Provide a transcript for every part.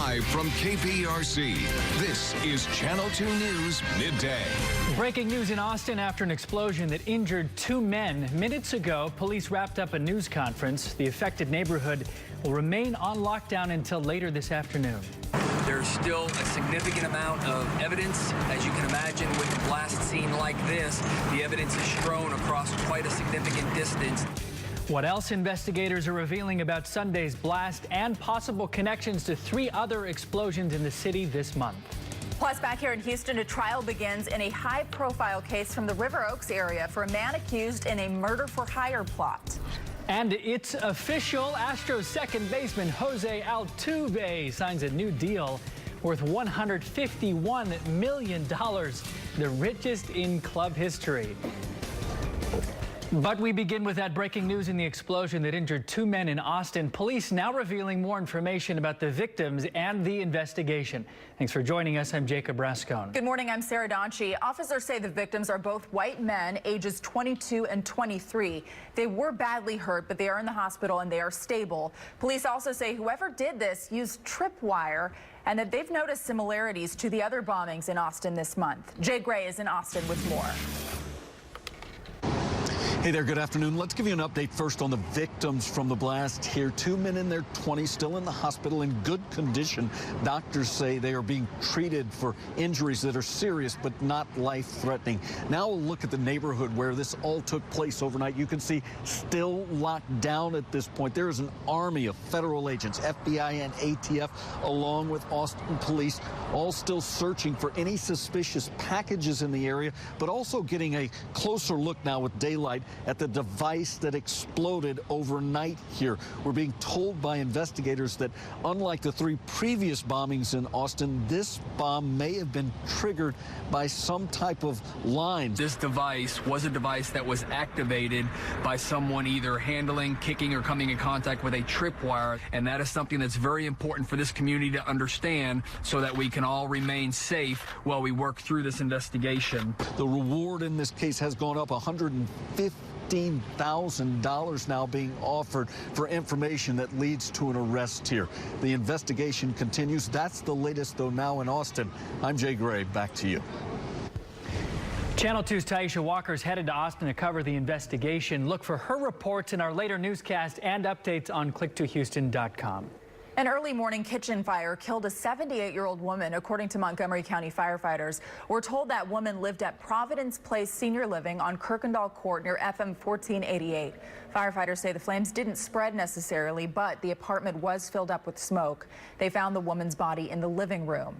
Live from KPRC, this is Channel 2 News Midday. Breaking news in Austin after an explosion that injured 2 men. Minutes ago, police wrapped up a news conference. The affected neighborhood will remain on lockdown until later this afternoon. There's still a significant amount of evidence. As you can imagine, with a blast scene like this, the evidence is strewn across quite a significant distance. What else investigators are revealing about Sunday's blast and possible connections to 3 other explosions in the city this month. Plus, back here in Houston, a trial begins in a high-profile case from the River Oaks area for a man accused in a murder-for-hire plot. And it's official. Astros second baseman Jose Altuve signs a new deal worth $151 million, the richest in club history. But we begin with that breaking news in the explosion that injured 2 men in Austin. Police now revealing more information about the victims and the investigation. Thanks for joining us. I'm Jacob Rascone. Good morning. I'm Sarah Donchi. Officers say the victims are both white men, ages 22 and 23. They were badly hurt, but they are in the hospital and they are stable. Police also say whoever did this used tripwire and that they've noticed similarities to the other bombings in Austin this month. Jay Gray is in Austin with more. Hey there, good afternoon. Let's give you an update first on the victims from the blast here. 2 men in their 20s still in the hospital in good condition. Doctors say they are being treated for injuries that are serious but not life-threatening. Now we'll look at the neighborhood where this all took place overnight. You can see still locked down at this point. There is an army of federal agents, FBI and ATF, along with Austin police, all still searching for any suspicious packages in the area, but also getting a closer look now with daylight at the device that exploded overnight here. We're being told by investigators that unlike the 3 previous bombings in Austin, this bomb may have been triggered by some type of line. This device was a device that was activated by someone either handling, kicking, or coming in contact with a tripwire, and that is something that's very important for this community to understand so that we can all remain safe while we work through this investigation. The reward in this case has gone up $115,000 now being offered for information that leads to an arrest here. The investigation continues. That's the latest, though, now in Austin. I'm Jay Gray. Back to you. Channel 2's Taisha Walker's headed to Austin to cover the investigation. Look for her reports in our later newscast and updates on click2houston.com. An early morning kitchen fire killed a 78-year-old woman, according to Montgomery County firefighters. We're told that woman lived at Providence Place Senior Living on Kirkendall Court near FM 1488. Firefighters say the flames didn't spread necessarily, but the apartment was filled up with smoke. They found the woman's body in the living room.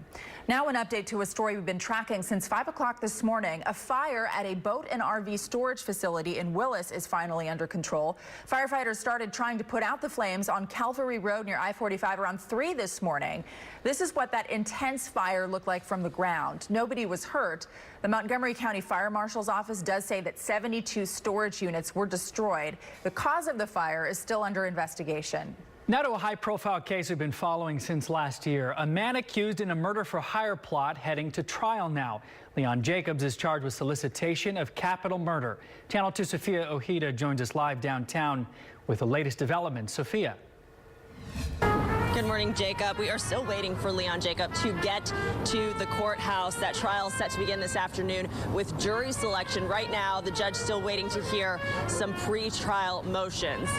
Now an update to a story we've been tracking since 5 o'clock this morning. A fire at a boat and RV storage facility in Willis is finally under control. Firefighters started trying to put out the flames on Calvary Road near I-45 around 3 this morning. This is what that intense fire looked like from the ground. Nobody was hurt. The Montgomery County Fire Marshal's office does say that 72 storage units were destroyed. The cause of the fire is still under investigation. Now to a high-profile case we've been following since last year. A man accused in a murder-for-hire plot heading to trial now. Leon Jacobs is charged with solicitation of capital murder. Channel 2 Sophia Ojeda joins us live downtown with the latest developments. Sophia. Good morning, Jacob. We are still waiting for Leon Jacob to get to the courthouse. That trial is set to begin this afternoon with jury selection. Right now, the judge still waiting to hear some pre-trial motions.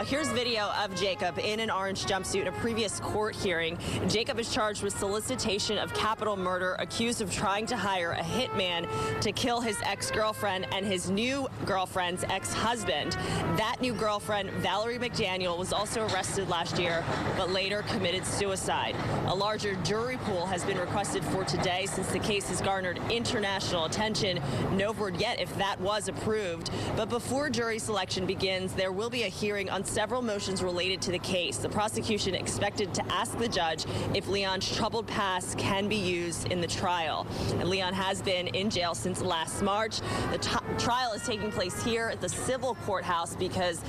Here's video of Jacob in an orange jumpsuit in a previous court hearing. Jacob is charged with solicitation of capital murder, accused of trying to hire a hitman to kill his ex-girlfriend and his new girlfriend's ex-husband. That new girlfriend, Valerie McDaniel, was also arrested last year, but later committed suicide. A larger jury pool has been requested for today since the case has garnered international attention. No word yet if that was approved. But before jury selection begins, there will be a hearing on several motions related to the case. The prosecution expected to ask the judge if Leon's troubled past can be used in the trial. And Leon has been in jail since last March. The trial is taking place here at the civil courthouse because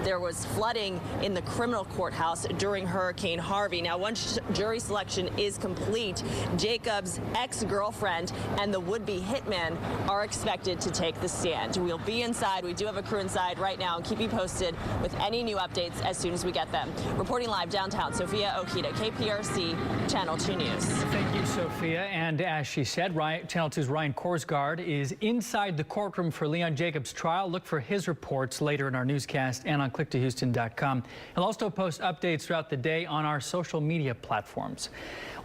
there was flooding in the criminal courthouse during Hurricane Harvey. Now, once jury selection is complete, Jacob's ex-girlfriend and the would-be hitman are expected to take the stand. We'll be inside. We do have a crew inside right now and keep you posted with any new updates as soon as we get them. Reporting live downtown, Sophia Okita, KPRC, Channel 2 News. Thank you, Sophia. And as she said, Channel 2's Ryan Korsgaard is inside the courtroom for Leon Jacobs' trial. Look for his reports later in our newscast and on click2houston.com. He'll also post updates throughout the day on our social media platforms.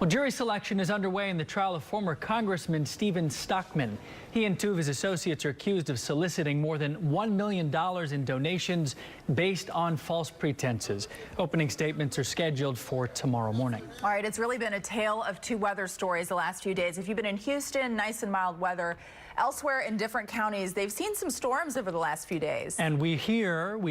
Well, jury selection is underway in the trial of former Congressman Stephen Stockman. He and two of his associates are accused of soliciting more than $1 million in donations based on false pretenses. Opening statements are scheduled for tomorrow morning. All right, it's really been a tale of two weather stories the last few days. If you've been in Houston, nice and mild weather. Elsewhere in different counties, they've seen some storms over the last few days. And we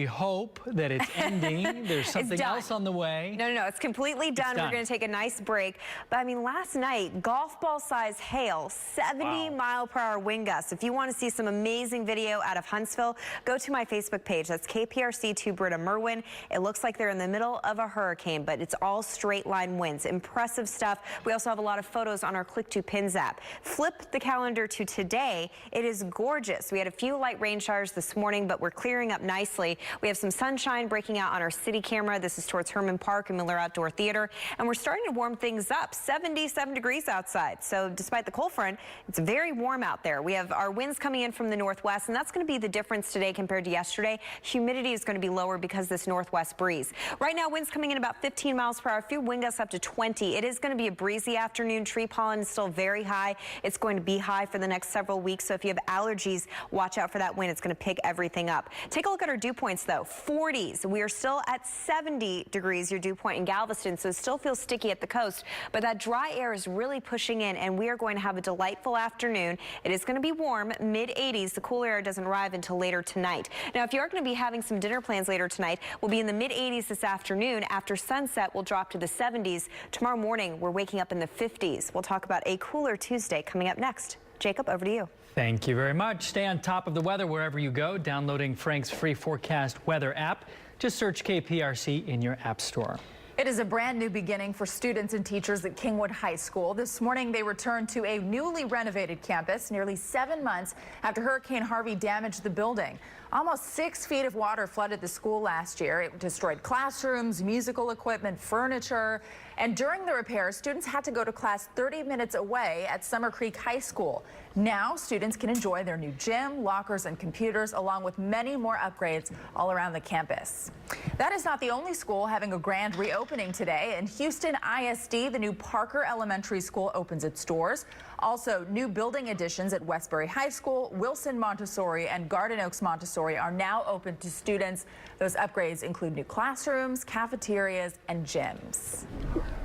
hope that it's ending. There's something else on the way. No, it's completely done. We're going to take a nice break. But I mean, last night, golf ball size hail, 70-mile-per-hour wind gusts. If you want to see some amazing video out of Huntsville, go to my Facebook page. That's KPRC2 Britta Merwin. It looks like they're in the middle of a hurricane, but it's all straight line winds. Impressive stuff. We also have a lot of photos on our Click2Pins app. Flip the calendar to today. It is gorgeous. We had a few light rain showers this morning, but we're clearing up nicely. We have some sunshine breaking out on our city camera. This is towards Herman Park and Miller Outdoor Theater, and we're starting to warm things up. 77 degrees outside. So despite the cold front, it's very warm out there. We have our winds coming in from the northwest, and that's going to be the difference today compared to yesterday. Humidity is going to be lower because this northwest breeze. Right now, winds coming in about 15 miles per hour. A few wind gusts up to 20. It is going to be a breezy afternoon. Tree pollen is still very high. It's going to be high for the next several weeks. So if you have allergies, watch out for that wind. It's going to pick everything up. Take a look at our dew points, though. 40s. We are still at 70 degrees, your dew point in Galveston, so it still feels sticky at the coast. But that dry air is really pushing in, and we are going to have a delightful afternoon. It is going to be warm, mid-80s. The cool air doesn't arrive until later tonight. Now, if you are going to be having some dinner plans later tonight, we'll be in the mid-80s this afternoon. After sunset, we'll drop to the 70s. Tomorrow morning, we're waking up in the 50s. We'll talk about a cooler Tuesday coming up next. Jacob, over to you. Thank you very much. Stay on top of the weather wherever you go. Downloading Frank's free forecast weather app. Just search KPRC in your app store. It is a brand new beginning for students and teachers at Kingwood High School. This morning, they returned to a newly renovated campus nearly 7 months after Hurricane Harvey damaged the building. Almost 6 feet of water flooded the school last year. It destroyed classrooms, musical equipment, furniture. And during the repair, students had to go to class 30 minutes away at Summer Creek High School. Now, students can enjoy their new gym, lockers, and computers, along with many more upgrades all around the campus. That is not the only school having a grand reopening today. In Houston ISD, the new Parker Elementary School opens its doors. Also, new building additions at Westbury High School, Wilson Montessori, and Garden Oaks Montessori are now open to students. Those upgrades include new classrooms, cafeterias, and gyms.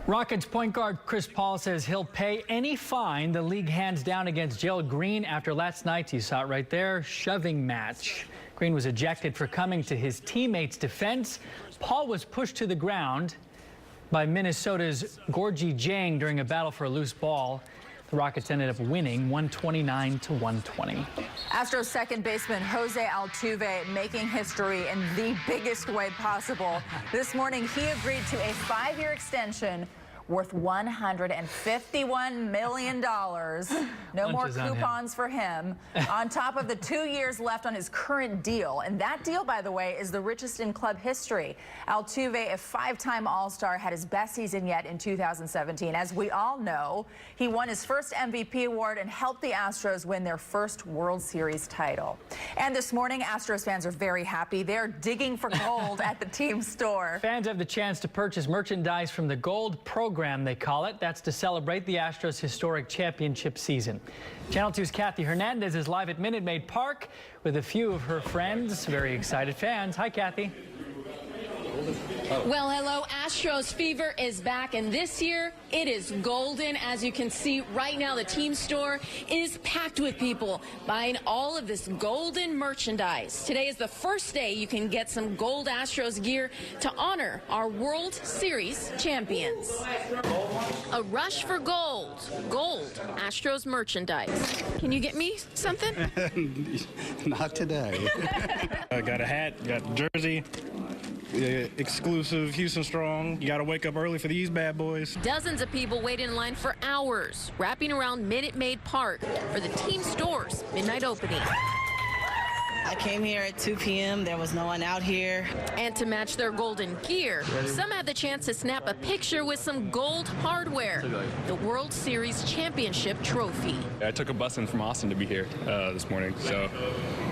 Rockets point guard Chris Paul says he'll pay any fine the league hands down against Gerald Green after last night's, you saw it right there, shoving match. Green was ejected for coming to his teammates' defense. Paul was pushed to the ground by Minnesota's Gorgie Jang during a battle for a loose ball. The Rockets ended up winning 129-120. Astros second baseman Jose Altuve making history in the biggest way possible. This morning, he agreed to a 5-year extension worth $151 million. No more coupons for him. On top of the 2 years left on his current deal. And that deal, by the way, is the richest in club history. Altuve, a 5-time All-Star, had his best season yet in 2017. As we all know, he won his first MVP award and helped the Astros win their first World Series title. And this morning, Astros fans are very happy. They're digging for gold at the team store. Fans have the chance to purchase merchandise from the Gold Program, they call it. That's to celebrate the Astros' historic championship season. Channel 2's Kathy Hernandez is live at Minute Maid Park with a few of her friends, very excited fans. Hi, Kathy. Well, hello. Astros fever is back, and this year it is golden. As you can see right now, the team store is packed with people buying all of this golden merchandise. Today is the first day you can get some gold Astros gear to honor our World Series champions. A rush for gold. Gold Astros merchandise. Can you get me something? Not today. I got a hat, got a jersey, exclusive Houston Strong. You got to wake up early for these bad boys. Dozens of people wait in line for hours, wrapping around Minute Maid Park for the team store's midnight opening. I came here at 2 p.m. There was no one out here. And to match their golden gear, some had the chance to snap a picture with some gold hardware, the World Series Championship trophy. I took a bus in from Austin to be here this morning, so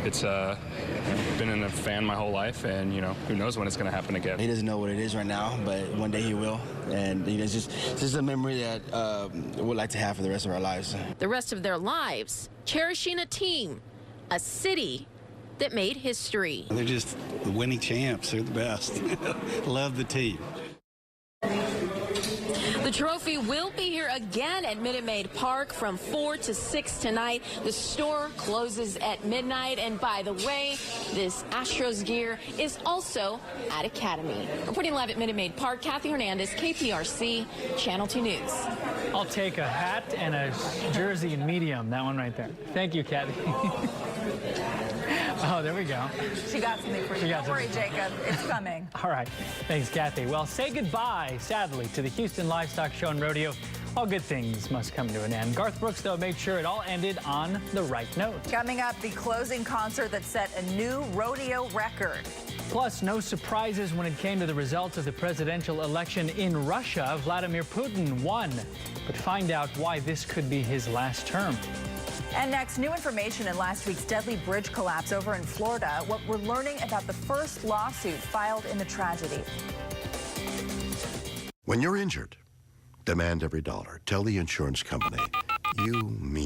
it's been a fan my whole life, and who knows when it's going to happen again. He doesn't know what it is right now, but one day he will, and it's just a memory that we'd like to have for the rest of our lives. The rest of their lives cherishing a team, a city that made history. They're just the winning champs. They're the best. Love the team. The trophy will be here again at Minute Maid Park from 4 to 6 tonight. The store closes at midnight. And by the way, this Astros gear is also at Academy. Reporting live at Minute Maid Park, Kathy Hernandez, KPRC, Channel 2 News. I'll take a hat and a jersey in medium, that one right there. Thank you, Kathy. Oh, there we go. She got something for you. Don't worry, Jacob. It's coming. All right. Thanks, Kathy. Well, say goodbye, sadly, to the Houston Livestock Show and Rodeo. All good things must come to an end. Garth Brooks, though, made sure it all ended on the right note. Coming up, the closing concert that set a new rodeo record. Plus, no surprises when it came to the results of the presidential election in Russia. Vladimir Putin won. But find out why this could be his last term. And next, new information in last week's deadly bridge collapse over in Florida. What we're learning about the first lawsuit filed in the tragedy. When you're injured, demand every dollar. Tell the insurance company you mean